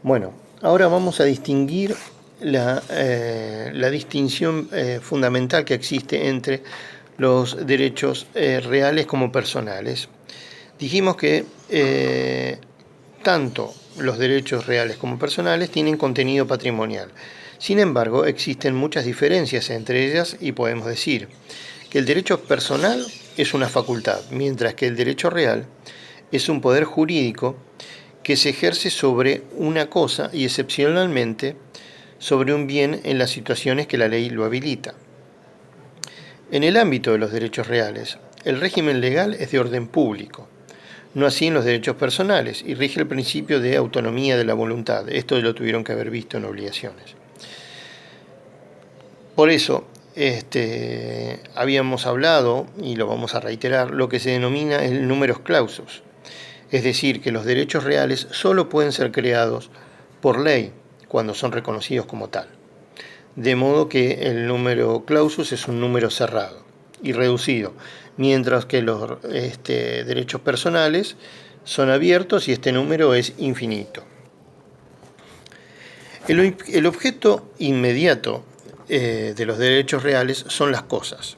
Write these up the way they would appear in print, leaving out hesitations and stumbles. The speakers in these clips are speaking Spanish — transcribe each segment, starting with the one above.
Bueno, ahora vamos a distinguir la distinción fundamental que existe entre los derechos reales como personales. Dijimos que tanto los derechos reales como personales tienen contenido patrimonial. Sin embargo, existen muchas diferencias entre ellas y podemos decir que el derecho personal es una facultad, mientras que el derecho real es un poder jurídico que se ejerce sobre una cosa y excepcionalmente sobre un bien en las situaciones que la ley lo habilita. En el ámbito de los derechos reales, el régimen legal es de orden público, no así en los derechos personales, y rige el principio de autonomía de la voluntad. Esto lo tuvieron que haber visto en obligaciones. Por eso, habíamos hablado, y lo vamos a reiterar, lo que se denomina el numerus clausus, es decir, que los derechos reales solo pueden ser creados por ley cuando son reconocidos como tal. De modo que el número clausus es un número cerrado y reducido, mientras que los derechos personales son abiertos y este número es infinito. El objeto inmediato de los derechos reales son las cosas,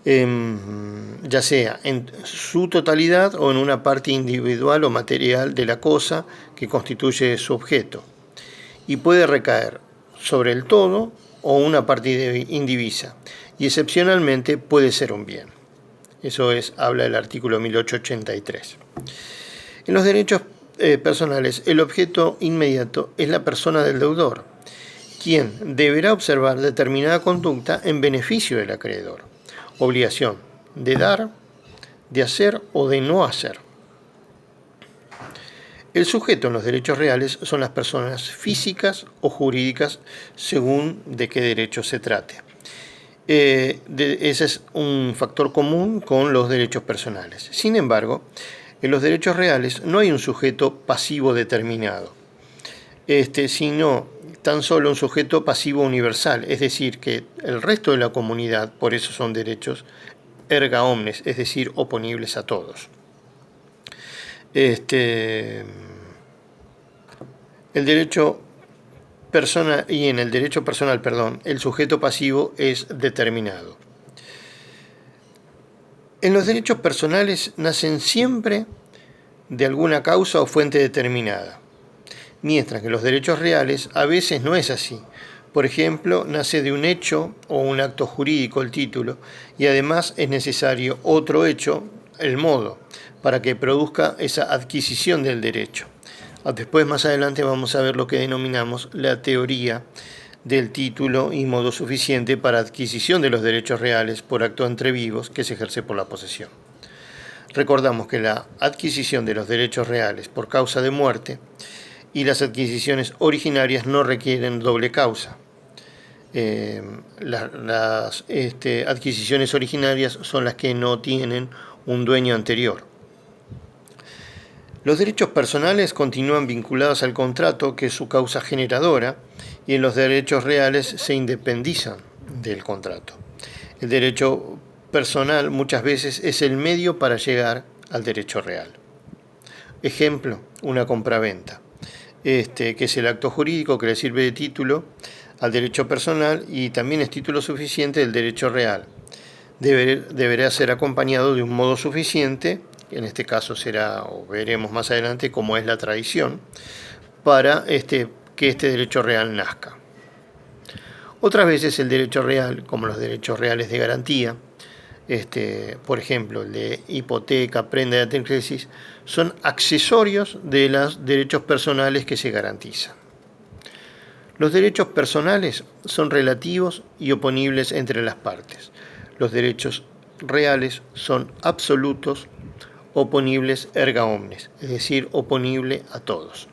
ya sea en su totalidad o en una parte individual o material de la cosa que constituye su objeto, y puede recaer sobre el todo o una parte indivisa, y excepcionalmente puede ser un bien. Eso habla el artículo 1883. En los derechos personales, el objeto inmediato es la persona del deudor, quien deberá observar determinada conducta en beneficio del acreedor, obligación de dar, de hacer o de no hacer. El sujeto en los derechos reales son las personas físicas o jurídicas según de qué derecho se trate. Ese es un factor común con los derechos personales. Sin embargo, en los derechos reales no hay un sujeto pasivo determinado, sino tan solo un sujeto pasivo universal, es decir, que el resto de la comunidad, por eso son derechos erga omnes, es decir, oponibles a todos. El derecho personal, y en el derecho personal, el sujeto pasivo es determinado. En los derechos personales nacen siempre de alguna causa o fuente determinada, mientras que en los derechos reales a veces no es así. Por ejemplo, nace de un hecho o un acto jurídico el título, y además es necesario otro hecho, el modo, para que produzca esa adquisición del derecho. Después, más adelante, vamos a ver lo que denominamos la teoría del título y modo suficiente para adquisición de los derechos reales por acto entre vivos que se ejerce por la posesión. Recordamos que la adquisición de los derechos reales por causa de muerte y las adquisiciones originarias no requieren doble causa. Las adquisiciones originarias son las que no tienen un dueño anterior. Los derechos personales continúan vinculados al contrato, que es su causa generadora, y en los derechos reales se independizan del contrato. El derecho personal muchas veces es el medio para llegar al derecho real. Ejemplo, una compraventa, que es el acto jurídico que le sirve de título al derecho personal y también es título suficiente del derecho real. Deberá ser acompañado de un modo suficiente, en este caso será, o veremos más adelante cómo es la tradición, para que este derecho real nazca. Otras veces el derecho real, como los derechos reales de garantía, por ejemplo, el de hipoteca, prenda de antecrisis, son accesorios de los derechos personales que se garantizan. Los derechos personales son relativos y oponibles entre las partes. Los derechos reales son absolutos, oponibles erga omnes, es decir, oponible a todos.